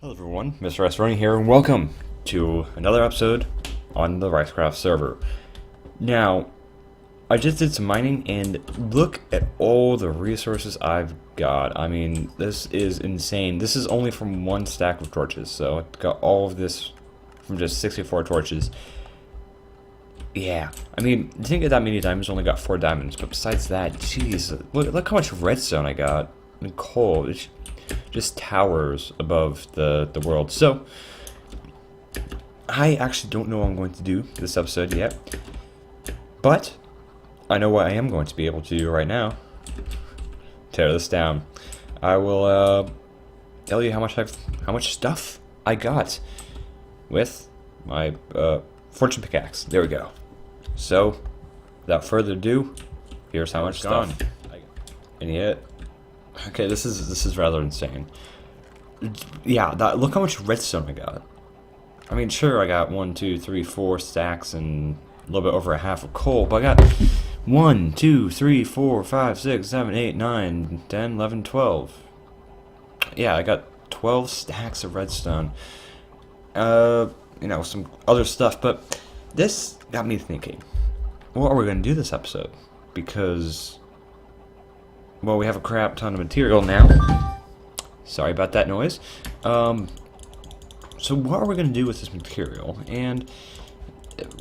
Hello everyone, Mr. S Running here, and welcome to another episode on the RiceCraft server. Now, I just did some mining, and look at all the resources I've got. I mean, this is insane. This is only from one stack of torches, so I got all of this from just 64 torches. Yeah, I mean, didn't get that many diamonds, only got 4 diamonds, but besides that, jeez, look how much redstone I got, and coal. It's just towers above the world. So I actually don't know what I'm going to do this episode yet, but I know what I am going to be able to do right now. Tear this down. I will tell you how much stuff I got with my fortune pickaxe. There we go. So without further ado, here's how much stuff. And yet, okay, this is rather insane. Yeah, look how much redstone I got. I mean, sure, I got 1, 2, 3, 4 stacks and a little bit over a half of coal, but I got 1, 2, 3, 4, 5, 6, 7, 8, 9, 10, 11, 12. Yeah, I got 12 stacks of redstone. You know, some other stuff, but this got me thinking, what are we going to do this episode? Because, well, we have a crap ton of material now. Sorry about that noise. So what are we going to do with this material? And,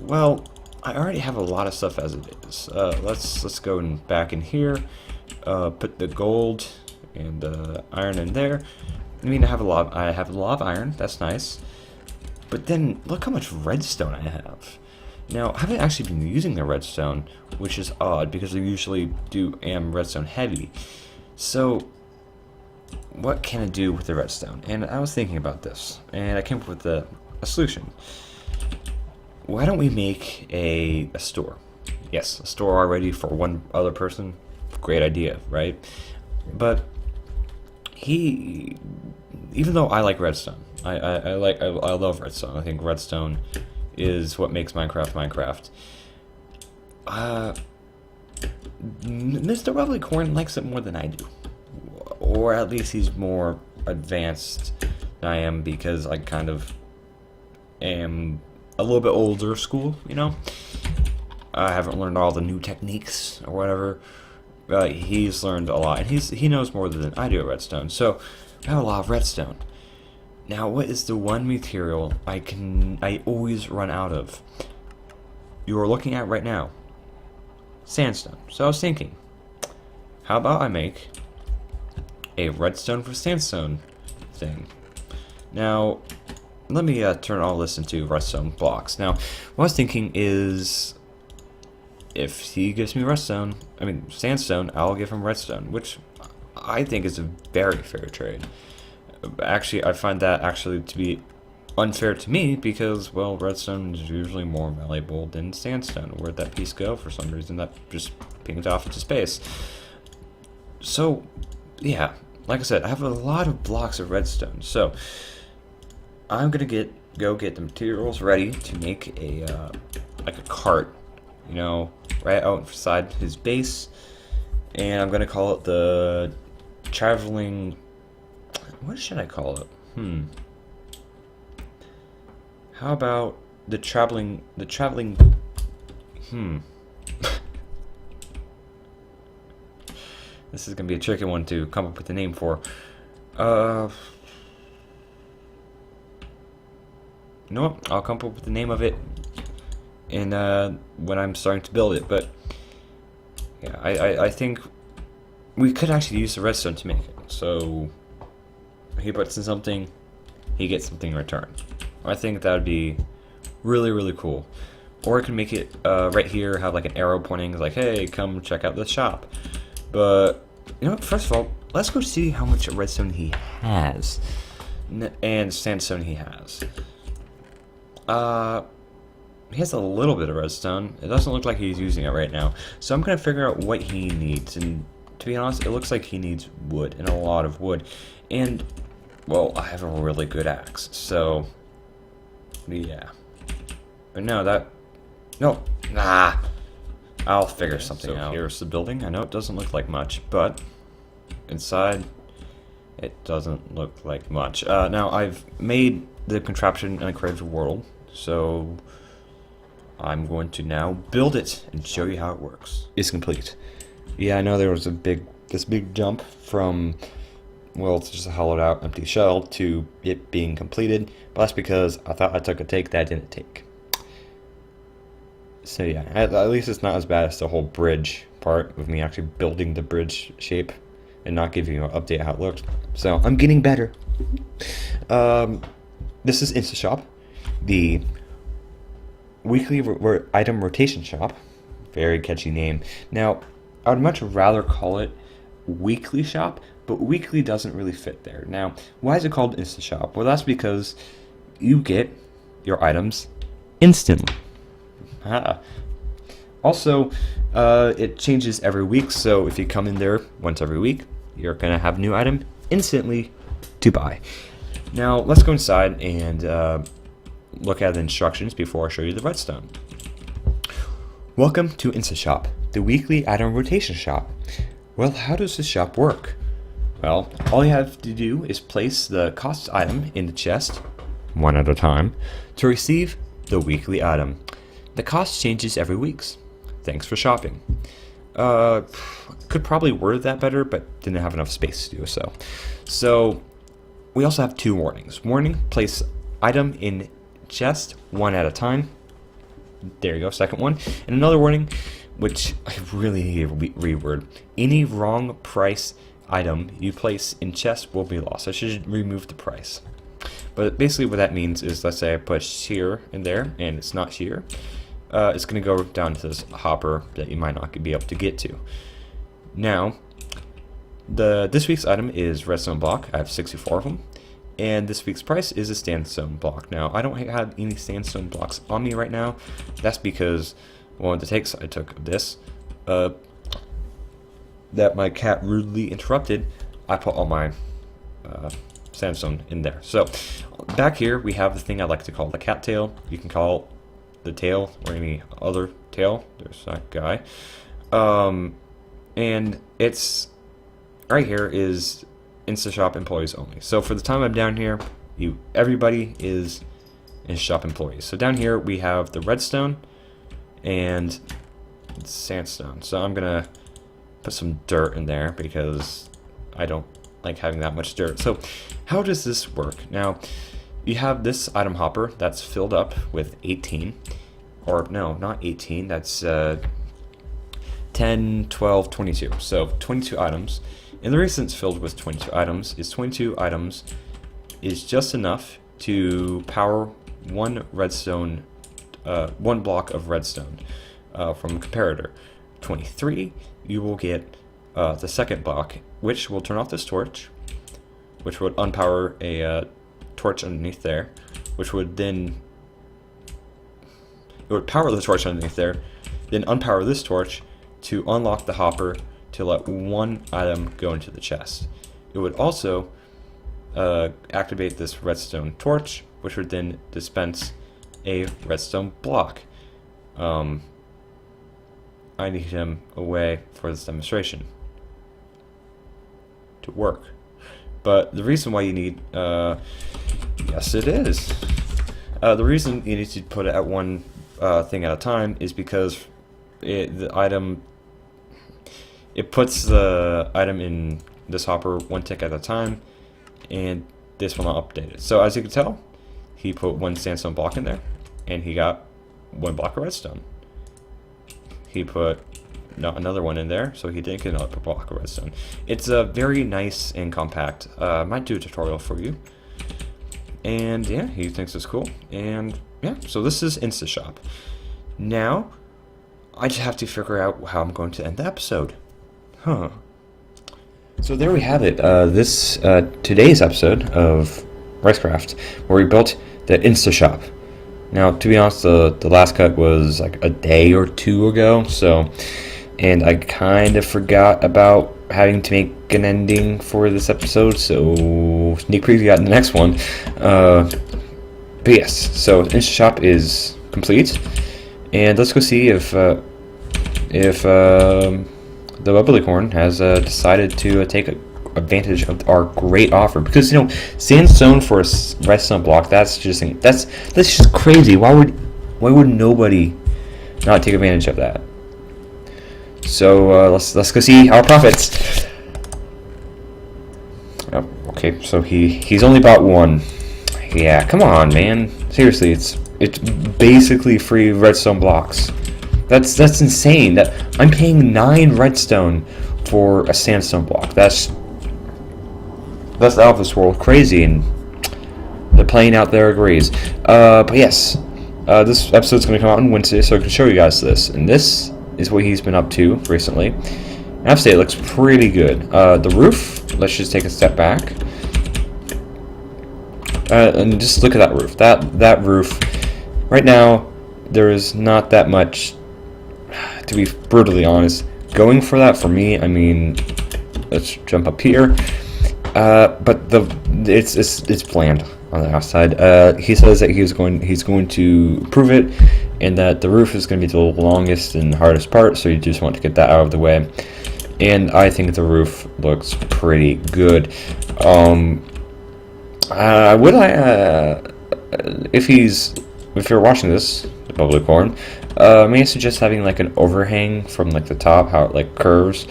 well, I already have a lot of stuff as it is. Let's go back in here. Put the gold and iron in there. I mean, I have a lot of iron. That's nice. But then look how much redstone I have. Now, I haven't actually been using the redstone, which is odd because I usually am redstone heavy. So, what can I do with the redstone? And I was thinking about this, and I came up with a solution. Why don't we make a store? Yes, a store already for one other person. Great idea, right? But even though I like redstone, I love redstone. I think redstone is what makes Minecraft. Mr. Corn likes it more than I do, or at least he's more advanced than I am because I kind of am a little bit older school. You know, I haven't learned all the new techniques or whatever. He's learned a lot, and he knows more than I do at redstone. So I have a lot of redstone. Now, what is the one material I always run out of? You are looking at right now. Sandstone. So I was thinking, how about I make a redstone for sandstone thing? Now, let me turn all this into redstone blocks. Now, what I was thinking is, if he gives me sandstone, I'll give him redstone, which I think is a very fair trade. Actually, I find that to be unfair to me because, well, redstone is usually more valuable than sandstone. Where'd that piece go? For some reason, that just pinged off into space. So, yeah, like I said, I have a lot of blocks of redstone. So, I'm gonna go get the materials ready to make like a cart, you know, right outside his base, and I'm gonna call it the traveling. What should I call it? How about the traveling, This is gonna be a tricky one to come up with a name for. You know what? I'll come up with the name of it in when I'm starting to build it, but yeah, I think we could actually use the redstone to make it. So he puts in something, he gets something in return. I think that would be really, really cool. Or I can make it right here, have like an arrow pointing, like, hey, come check out this shop. But, you know what, first of all, let's go see how much redstone he has. And sandstone he has. He has a little bit of redstone. It doesn't look like he's using it right now. So I'm going to figure out what he needs. And to be honest, it looks like he needs wood, and a lot of wood. And, well, I have a really good axe, so, yeah. But no, I'll figure something out. Here's the building. I know it doesn't look like much, but inside, it doesn't look like much. Now I've made the contraption in a creative world, so I'm going to now build it and show you how it works. It's complete. Yeah, I know there was this big jump from, well, it's just a hollowed out empty shell to it being completed, but that's because I thought I took a take that I didn't take. So yeah, at least it's not as bad as the whole bridge part with me actually building the bridge shape and not giving you an update how it looked. So I'm getting better. This is InstaShop, the weekly item rotation shop. Very catchy name. Now, I would much rather call it weekly shop, but weekly doesn't really fit there. Now, why is it called InstaShop? Well, that's because you get your items instantly. Also, it changes every week, so if you come in there once every week, you're going to have a new item instantly to buy. Now, let's go inside and look at the instructions before I show you the redstone. Welcome to InstaShop, the weekly item rotation shop. Well, how does this shop work? Well, all you have to do is place the cost item in the chest, one at a time, to receive the weekly item. The cost changes every week. Thanks for shopping. Could probably word that better, but didn't have enough space to do so. So, we also have two warnings. Warning, place item in chest one at a time. There you go, second one. And another warning, which I really need to reword. Any wrong price item you place in chest will be lost. I should remove the price. But basically what that means is, let's say I put shear in there and it's not shear. It's going to go down to this hopper that you might not be able to get to. Now, this week's item is redstone block. I have 64 of them. And this week's price is a sandstone block. Now, I don't have any sandstone blocks on me right now. That's because one of the takes I took of this, that my cat rudely interrupted, I put all my sandstone in there. So, back here we have the thing I like to call the cat tail. You can call the tail or any other tail. There's that guy. And it's right here is InstaShop employees only. So for the time I'm down here, everybody is InstaShop employees. So down here we have the redstone and sandstone. So I'm gonna put some dirt in there because I don't like having that much dirt. So how does this work? Now, you have this item hopper that's filled up with 18, or no, not 18, that's 10, 12, 22. So 22 items. And the reason it's filled with 22 items is 22 items is just enough to power one redstone, one block of redstone from a comparator. 23, you will get the second block, which will turn off this torch, which would unpower a torch underneath there, which would then it would power the torch underneath there, then unpower this torch to unlock the hopper to let one item go into the chest. It would also activate this redstone torch, which would then dispense a redstone block. I need him away for this demonstration to work. But the reason why you need, yes it is. The reason you need to put it at one thing at a time is because it puts the item in this hopper one tick at a time, and this will not update it. So as you can tell, he put one sandstone block in there, and he got one block of redstone. He put another one in there, so he didn't get another block of redstone. It's very nice and compact. I might do a tutorial for you. And yeah, he thinks it's cool. And yeah, so this is InstaShop. Now, I just have to figure out how I'm going to end the episode. So there we have it. Today's episode of RiceCraft, where we built the InstaShop. Now, to be honest, the last cut was like a day or two ago, and I kind of forgot about having to make an ending for this episode, so sneak preview on the next one. But yes, so InstaShop is complete, and let's go see if the Bubblycorn has decided to take advantage of our great offer, because sandstone for a redstone block, that's just crazy. Why would nobody not take advantage of that? So let's go see our profits. Oh, okay, so he's only bought one. Yeah, come on, man. Seriously, it's basically free redstone blocks. That's insane. That I'm paying 9 redstone for a sandstone block. That's out of this world crazy, and the plane out there agrees. But yes, this episode's going to come out on Wednesday, so I can show you guys this. And this is what he's been up to recently. And I have to say, it looks pretty good. The roof, let's just take a step back. And just look at that roof. That roof, right now, there is not that much, to be brutally honest. Going for that, for me, I mean, let's jump up here. But it's bland on the outside. He says that he's going to improve it, and that the roof is going to be the longest and hardest part. So you just want to get that out of the way. And I think the roof looks pretty good. If you're watching this, the public porn, may I suggest having like an overhang from like the top, how it like curves.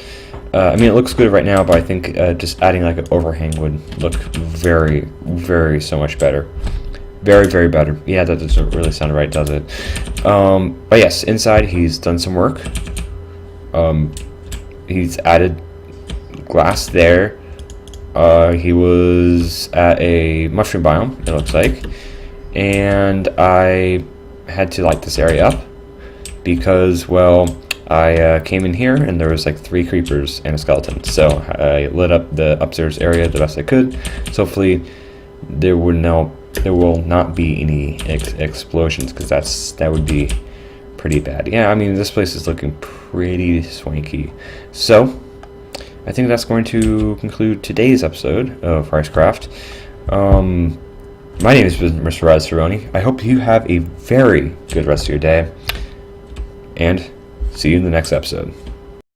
I mean, it looks good right now, but I think just adding like an overhang would look very, very so much better. Very, very better. Yeah, that doesn't really sound right, does it? But yes, inside he's done some work. He's added glass there. He was at a mushroom biome, it looks like. And I had to light this area up because, well, I came in here and there was like 3 creepers and a skeleton. So I lit up the upstairs area the best I could. So hopefully there will not be any explosions, because that would be pretty bad. Yeah, I mean, this place is looking pretty swanky. So I think that's going to conclude today's episode of RiceCraft. My name is Mr. Rizeroni. I hope you have a very good rest of your day, and see you in the next episode.